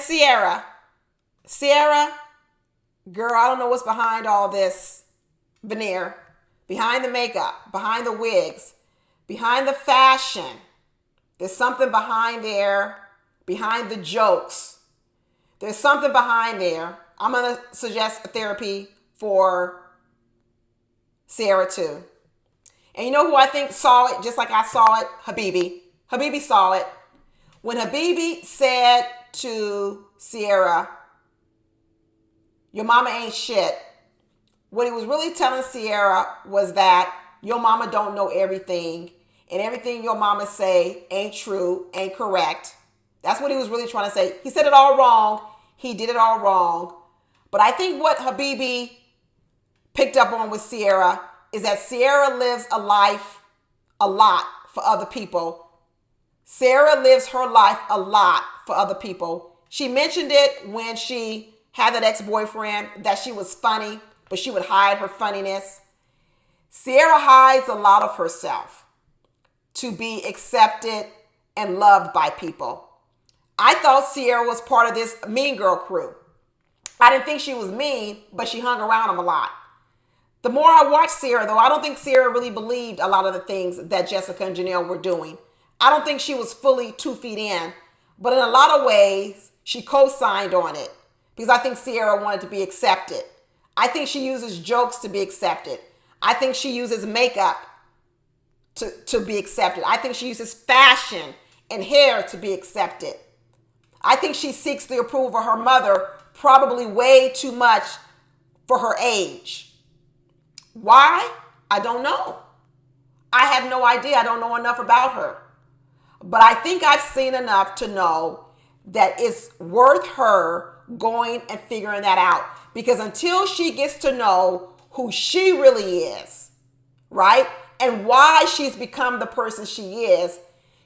and Sierra. Sierra, girl, I don't know what's behind all this veneer, behind the makeup, behind the wigs, behind the fashion. There's something behind there, behind the jokes. There's something behind there. I'm going to suggest a therapy for Sierra too. And you know who I think saw it just like I saw it? Habibi. Habibi saw it. When Habibi said to Sierra, your mama ain't shit, what he was really telling Sierra was that your mama don't know everything, and everything your mama say ain't true, ain't correct. That's what he was really trying to say. He said it all wrong. He did it all wrong. But I think what Habibi picked up on with Sierra is that Sierra lives a life a lot for other people. Sierra lives her life a lot for other people. She mentioned it when she had that ex-boyfriend, that she was funny, but she would hide her funniness. Sierra hides a lot of herself to be accepted and loved by people. I thought Sierra was part of this mean girl crew. I didn't think she was mean, but she hung around them a lot. The more I watched Sierra, though, I don't think Sierra really believed a lot of the things that Jessica and Janelle were doing. I don't think she was fully 2 feet in, but in a lot of ways, she co-signed on it because I think Sierra wanted to be accepted. I think she uses jokes to be accepted. I think she uses makeup to be accepted. I think she uses fashion and hair to be accepted. I think she seeks the approval of her mother probably way too much for her age. Why? I don't know. I have no idea. I don't know enough about her. But I think I've seen enough to know that it's worth her going and figuring that out. Because until she gets to know who she really is, right? And why she's become the person she is,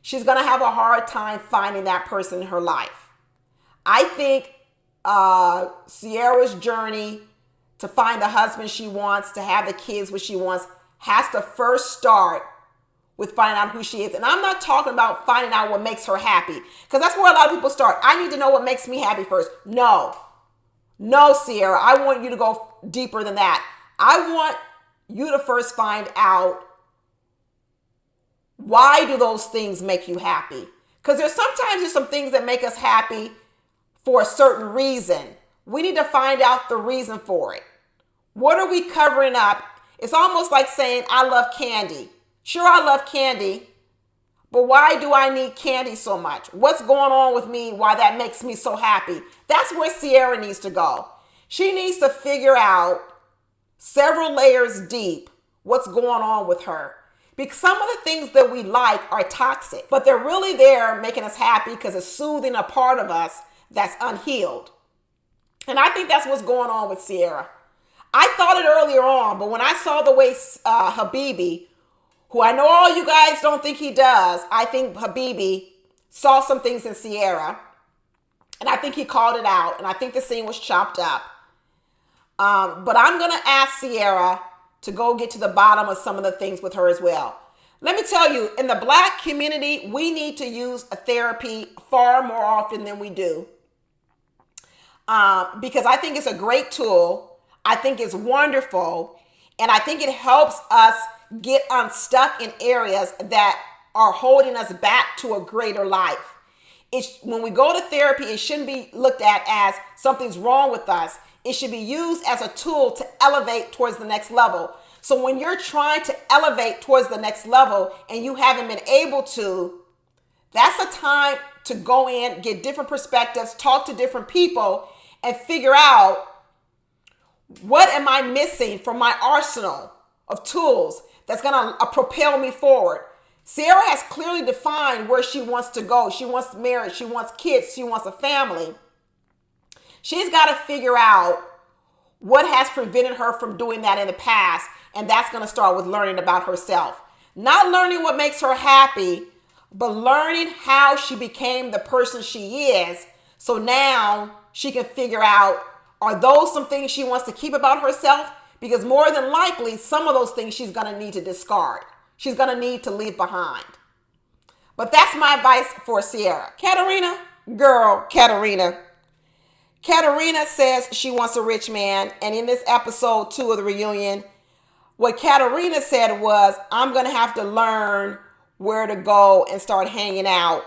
she's going to have a hard time finding that person in her life. I think Sierra's journey to find the husband she wants, to have the kids what she wants, has to first start with finding out who she is. And I'm not talking about finding out what makes her happy, because that's where a lot of people start. I need to know what makes me happy first. No, Sierra, I want you to go deeper than that. I want you to first find out, why do those things make you happy? Because there's some things that make us happy for a certain reason. We need to find out the reason for it. What are we covering up? It's almost like saying, I love candy. Sure, I love candy, but why do I need candy so much? What's going on with me? Why that makes me so happy? That's where Sierra needs to go. She needs to figure out several layers deep what's going on with her. Because some of the things that we like are toxic, but they're really there making us happy because it's soothing a part of us that's unhealed. And I think that's what's going on with Sierra. I thought it earlier on, but when I saw the way Habibi, who I know all you guys don't think he does, I think Habibi saw some things in Sierra, and I think he called it out, and I think the scene was chopped up. But I'm going to ask Sierra to go get to the bottom of some of the things with her as well. Let me tell you, in the Black community, we need to use a therapy far more often than we do. Because I think it's a great tool. I think it's wonderful. And I think it helps us get unstuck in areas that are holding us back to a greater life. When we go to therapy, it shouldn't be looked at as something's wrong with us. It should be used as a tool to elevate towards the next level. So when you're trying to elevate towards the next level and you haven't been able to, that's a time to go in, get different perspectives, talk to different people, and figure out, what am I missing from my arsenal of tools that's going to propel me forward? Sierra has clearly defined where she wants to go. She wants marriage. She wants kids. She wants a family. She's got to figure out what has prevented her from doing that in the past. And that's going to start with learning about herself. Not learning what makes her happy, but learning how she became the person she is. So now she can figure out, are those some things she wants to keep about herself? Because more than likely, some of those things she's going to need to discard. She's going to need to leave behind. But that's my advice for Sierra. Katarina, girl, Katarina, Katarina says she wants a rich man. And in this episode 2 of the reunion, what Katarina said was, I'm going to have to learn where to go and start hanging out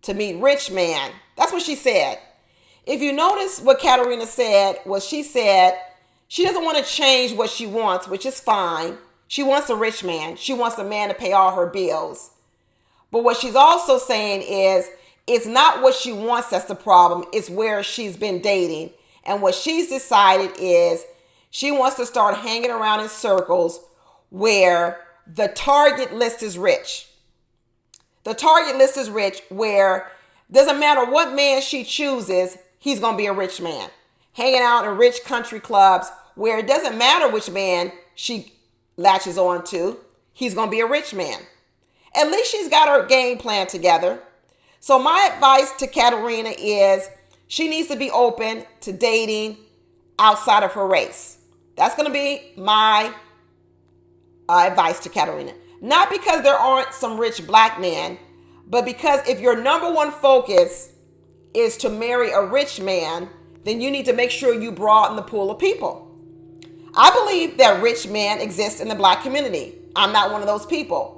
to meet rich man. That's what she said. If you notice what Katarina said was she said she doesn't want to change what she wants, which is fine. She wants a rich man. She wants a man to pay all her bills. But what she's also saying is it's not what she wants that's the problem. It's where she's been dating. And what she's decided is she wants to start hanging around in circles where the target list is rich. The target list is rich where doesn't matter what man she chooses, he's going to be a rich man. Hanging out in rich country clubs where it doesn't matter which man she latches on to, he's going to be a rich man. At least she's got her game plan together. So my advice to Katarina is she needs to be open to dating outside of her race. That's going to be my advice to Katarina. Not because there aren't some rich black men, but because if your number one focus is to marry a rich man, then you need to make sure you broaden the pool of people. I believe that rich men exist in the black community. I'm not one of those people.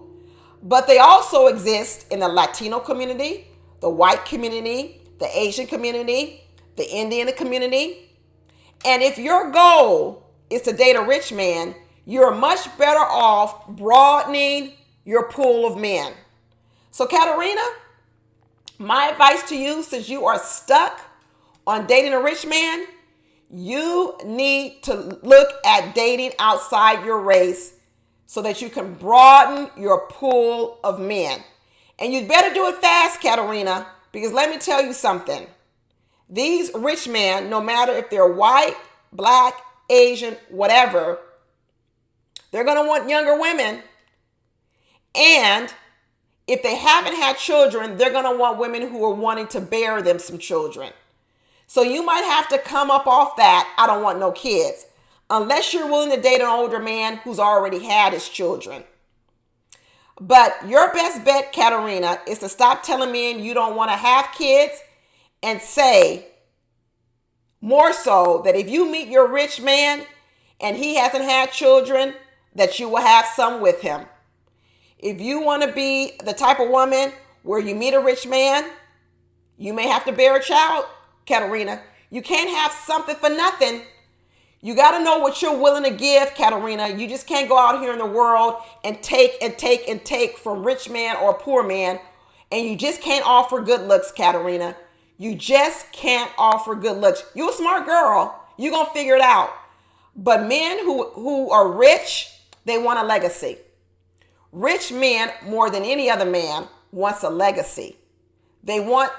But they also exist in the Latino community, the white community, the Asian community, the Indian community. And if your goal is to date a rich man, you're much better off broadening your pool of men. So Katarina, my advice to you, since you are stuck on dating a rich man, you need to look at dating outside your race so that you can broaden your pool of men. And you'd better do it fast, Katarina, because let me tell you something. These rich men, no matter if they're white, black, Asian, whatever, they're going to want younger women. And if they haven't had children, they're going to want women who are wanting to bear them some children. So you might have to come up off that, I don't want no kids, unless you're willing to date an older man who's already had his children. But your best bet, Katarina, is to stop telling men you don't want to have kids and say more so that if you meet your rich man and he hasn't had children, that you will have some with him. If you want to be the type of woman where you meet a rich man, you may have to bear a child, Katarina. You can't have something for nothing. You got to know what you're willing to give, Katarina. You just can't go out here in the world and take and take and take from rich man or poor man. And you just can't offer good looks, Katarina. You just can't offer good looks. You're a smart girl. You're going to figure it out. But men who are rich, they want a legacy. Rich men, more than any other man, wants a legacy. They want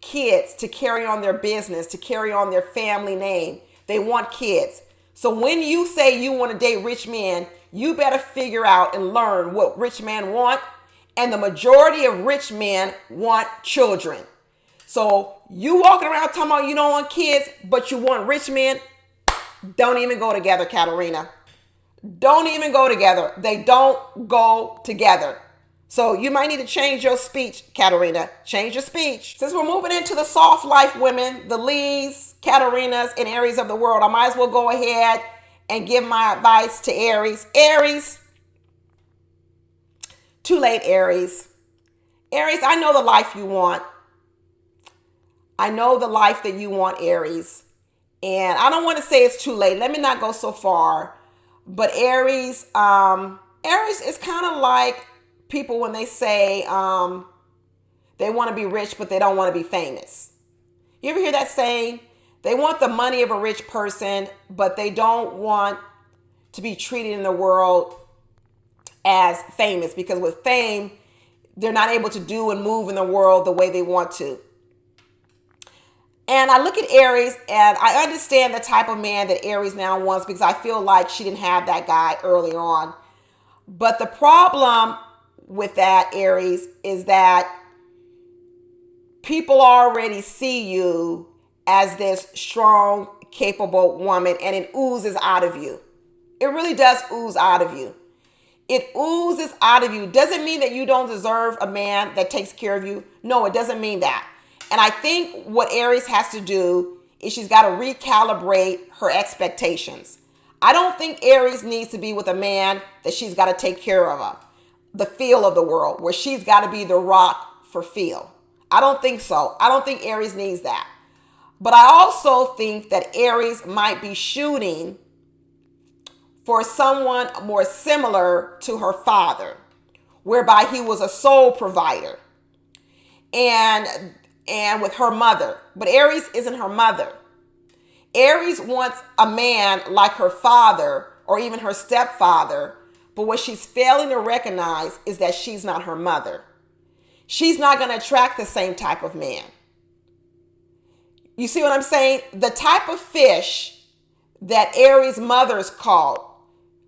kids to carry on their business, to carry on their family name. They want kids. So when you say you want to date rich men, you better figure out and learn what rich men want. And the majority of rich men want children. So you walking around talking about you don't want kids, but you want rich men, don't even go together, Katarina. Don't even go together. They don't go together. So you might need to change your speech, Katarina. Change your speech. Since we're moving into the soft life women, the Lees, Katarinas, and Aries of the world, I might as well go ahead and give my advice to Aries. Aries, too late, Aries. Aries, I know the life you want. I know the life that you want, Aries. And I don't want to say it's too late. Let me not go so far. But Aries, Aries is kind of like people when they say they want to be rich, but they don't want to be famous. You ever hear that saying? They want the money of a rich person, but they don't want to be treated in the world as famous, because with fame, they're not able to do and move in the world the way they want to. And I look at Aries and I understand the type of man that Aries now wants, because I feel like she didn't have that guy early on. But the problem with that, Aries, is that people already see you as this strong, capable woman, and it oozes out of you. It really does ooze out of you. It oozes out of you. Doesn't mean that you don't deserve a man that takes care of you. No, it doesn't mean that. And I think what Aries has to do is she's got to recalibrate her expectations. I don't think Aries needs to be with a man that she's got to take care of the feel of the world, where she's got to be the rock for feel. I don't think so. I don't think Aries needs that. But I also think that Aries might be shooting for someone more similar to her father, whereby he was a sole provider, and with her mother. But Aries isn't her mother. Aries wants a man like her father or even her stepfather, but what she's failing to recognize is that she's not her mother. She's not going to attract the same type of man. You see what I'm saying? The type of fish that Aries' mother's caught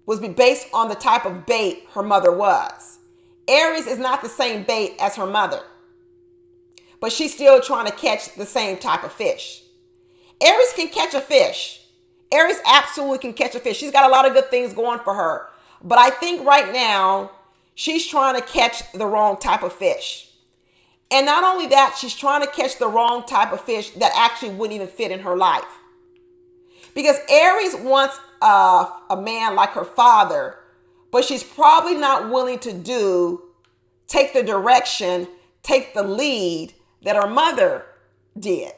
was based on the type of bait her mother was. Aries is not the same bait as her mother, but she's still trying to catch the same type of fish. Aries can catch a fish. Aries absolutely can catch a fish. She's got a lot of good things going for her. But I think right now, she's trying to catch the wrong type of fish. And not only that, she's trying to catch the wrong type of fish that actually wouldn't even fit in her life. Because Aries wants a man like her father, but she's probably not willing to take the direction, take the lead that her mother did.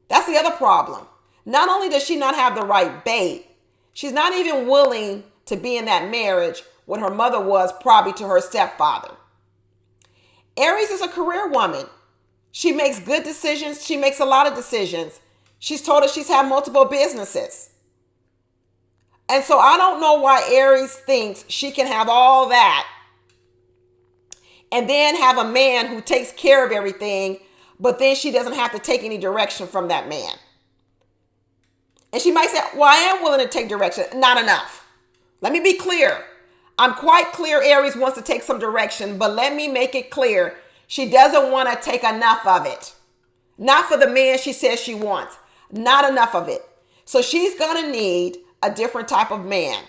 That's the other problem. Not only does she not have the right bait, she's not even willing to be in that marriage what her mother was probably to her stepfather. Aries is a career woman. She makes good decisions. She makes a lot of decisions. She's told us she's had multiple businesses. And so I don't know why Aries thinks she can have all that and then have a man who takes care of everything, but then she doesn't have to take any direction from that man. And she might say, well, I am willing to take direction. Not enough. Let me be clear. I'm quite clear Aries wants to take some direction, but let me make it clear. She doesn't want to take enough of it. Not for the man she says she wants. Not enough of it. So she's going to need a different type of man.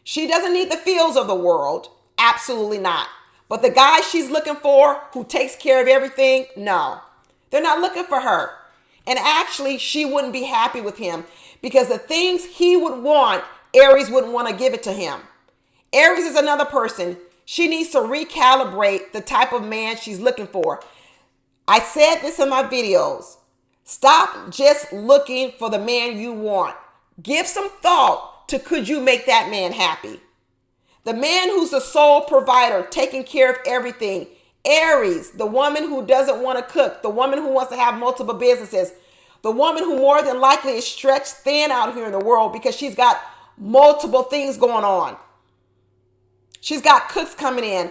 She doesn't need the feels of the world. Absolutely not. But the guy she's looking for who takes care of everything, no. They're not looking for her. And actually, she wouldn't be happy with him because the things he would want, Aries wouldn't want to give it to him. Aries is another person. She needs to recalibrate the type of man she's looking for. I said this in my videos. Stop just looking for the man you want. Give some thought to could you make that man happy? The man who's the sole provider, taking care of everything. Aries, the woman who doesn't want to cook, the woman who wants to have multiple businesses, the woman who more than likely is stretched thin out here in the world because she's got multiple things going on. She's got cooks coming in.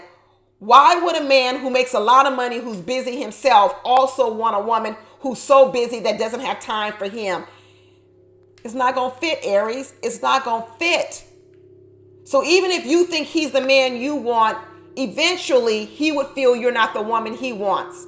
Why would a man who makes a lot of money, who's busy himself, also want a woman who's so busy that doesn't have time for him? It's not going to fit, Aries. It's not going to fit. So even if you think he's the man you want, eventually he would feel you're not the woman he wants.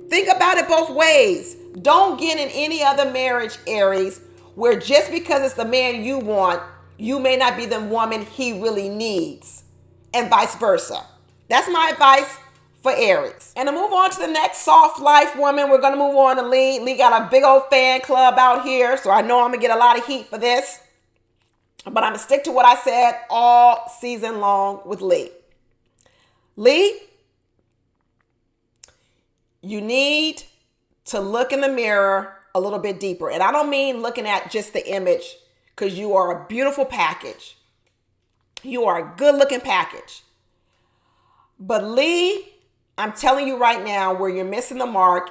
Think about it both ways. Don't get in any other marriage, Aries, where just because it's the man you want, you may not be the woman he really needs, and vice versa. That's my advice for Aries. And to move on to the next soft life woman, we're going to move on to Lee. Lee got a big old fan club out here, so I know I'm going to get a lot of heat for this. But I'm going to stick to what I said all season long with Lee. Lee, you need to look in the mirror a little bit deeper. And I don't mean looking at just the image, because you are a beautiful package. You are a good looking package. But Lee, I'm telling you right now, where you're missing the mark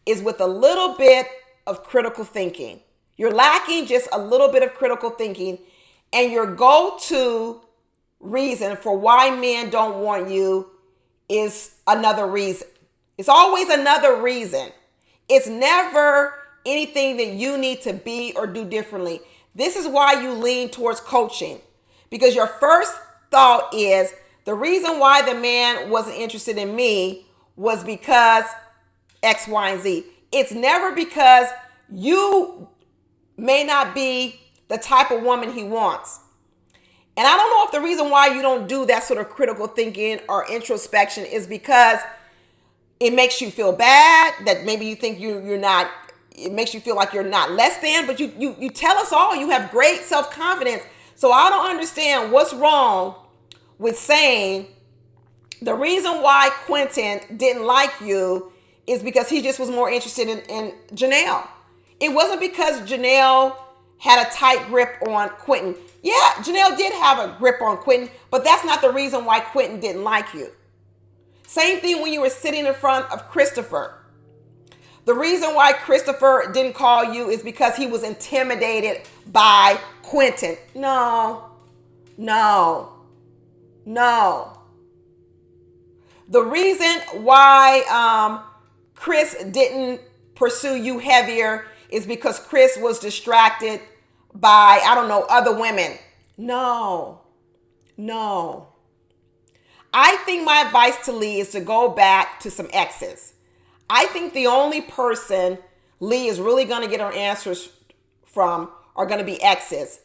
is with a little bit of critical thinking. You're lacking just a little bit of critical thinking, and your go-to reason for why men don't want you is another reason. It's always another reason. It's never anything that you need to be or do differently. This is why you lean towards coaching, because your first thought is the reason why the man wasn't interested in me was because X, Y, and Z. It's never because you may not be the type of woman he wants. And I don't know if the reason why you don't do that sort of critical thinking or introspection is because it makes you feel bad, that maybe you think you're not it makes you feel like you're not less than, but you tell us all you have great self-confidence. So I don't understand what's wrong with saying the reason why Quentin didn't like you is because he just was more interested in Janelle. It wasn't because Janelle had a tight grip on Quentin. Yeah, Janelle did have a grip on Quentin, but that's not the reason why Quentin didn't like you. Same thing when you were sitting in front of Christopher. The reason why Christopher didn't call you is because he was intimidated by Quentin. No. The reason why Chris didn't pursue you heavier is because Chris was distracted by, I don't know, other women. No. I think my advice to Lee is to go back to some exes. I think the only person Lee is really going to get her answers from are going to be exes.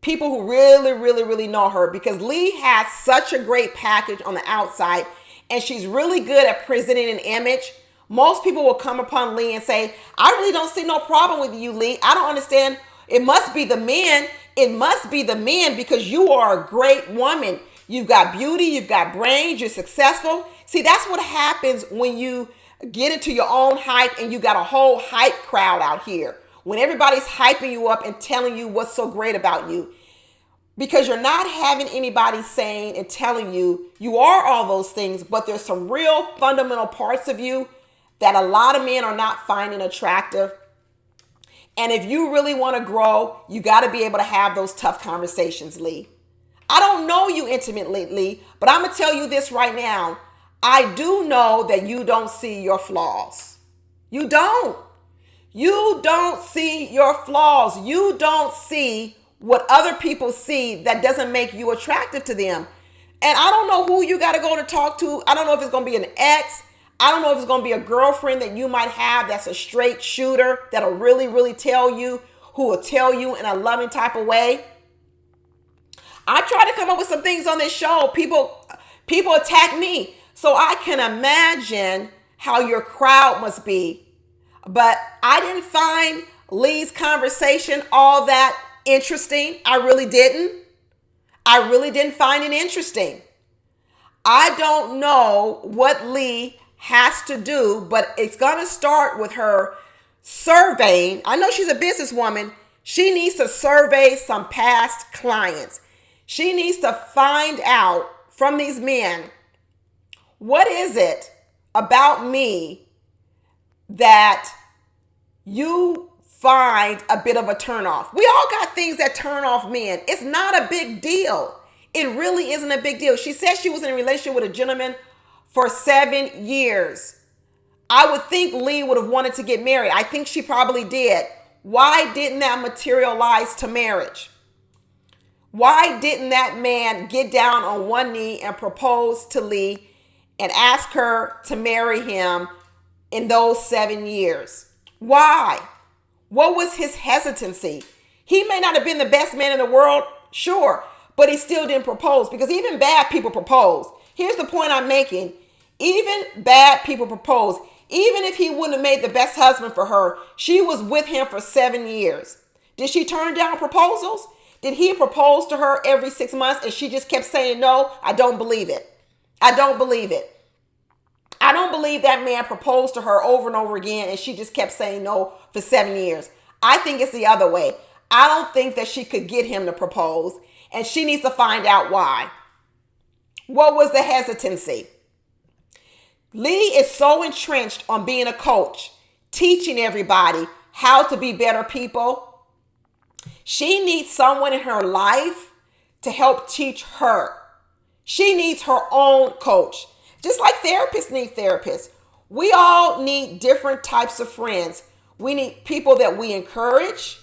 People who really know her, because Lee has such a great package on the outside and she's really good at presenting an image. Most people will come upon Lee and say, I really don't see no problem with you, Lee. I don't understand. It must be the men. It must be the men because you are a great woman. You've got beauty. You've got brains. You're successful. See, that's what happens when you get into your own hype and you got a whole hype crowd out here. When everybody's hyping you up and telling you what's so great about you. Because you're not having anybody saying and telling you you are all those things, but there's some real fundamental parts of you that a lot of men are not finding attractive. And if you really want to grow, you got to be able to have those tough conversations, Lee. I don't know you intimately, Lee, but I'm going to tell you this right now. I do know that you don't see your flaws. You don't. You don't see your flaws. You don't see what other people see that doesn't make you attractive to them. And I don't know who you got to go to talk to. I don't know if it's going to be an ex. I don't know if it's going to be a girlfriend that you might have that's a straight shooter that'll really tell you, who will tell you in a loving type of way. I try to come up with some things on this show. People attack me. So I can imagine how your crowd must be. But I didn't find Lee's conversation all that interesting. I really didn't. I really didn't find it interesting. I don't know what Lee has to do, but it's going to start with her surveying. I know she's a businesswoman. She needs to survey some past clients. She needs to find out from these men, what is it about me that you find a bit of a turnoff? We all got things that turn off men. It's not a big deal. It really isn't a big deal. She said she was in a relationship with a gentleman for 7 years. I would think Lee would have wanted to get married. I think she probably did. Why didn't that materialize to marriage? Why didn't that man get down on one knee and propose to Lee and ask her to marry him in those 7 years? Why? What was his hesitancy? He may not have been the best man in the world, sure, but he still didn't propose, because even bad people propose. Here's the point I'm making. Even bad people propose. Even if he wouldn't have made the best husband for her, she was with him for 7 years. Did she turn down proposals? Did he propose to her every 6 months and she just kept saying no? I don't believe it. I don't believe it. I don't believe that man proposed to her over and over again and she just kept saying no for 7 years. I think it's the other way. I don't think that she could get him to propose, and she needs to find out why. What was the hesitancy? Lee is so entrenched on being a coach, teaching everybody how to be better people. She needs someone in her life to help teach her. She needs her own coach. Just like therapists need therapists. We all need different types of friends. We need people that we encourage,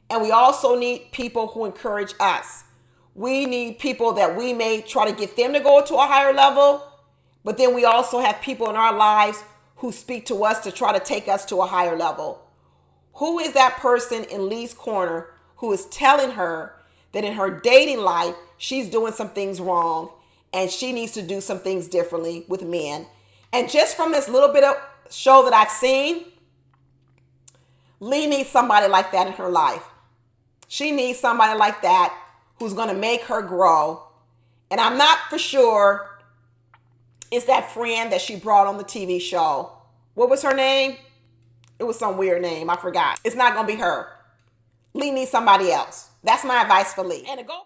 and we also need people who encourage us. We need people that we may try to get them to go to a higher level, but then we also have people in our lives who speak to us to try to take us to a higher level. Who is that person in Lee's corner who is telling her that in her dating life, she's doing some things wrong and she needs to do some things differently with men? And just from this little bit of show that I've seen, Lee needs somebody like that in her life. She needs somebody like that who's going to make her grow. And I'm not for sure it's that friend that she brought on the TV show. What was her name? It was some weird name. I forgot. It's not going to be her. Lee needs somebody else. That's my advice for Lee. And to go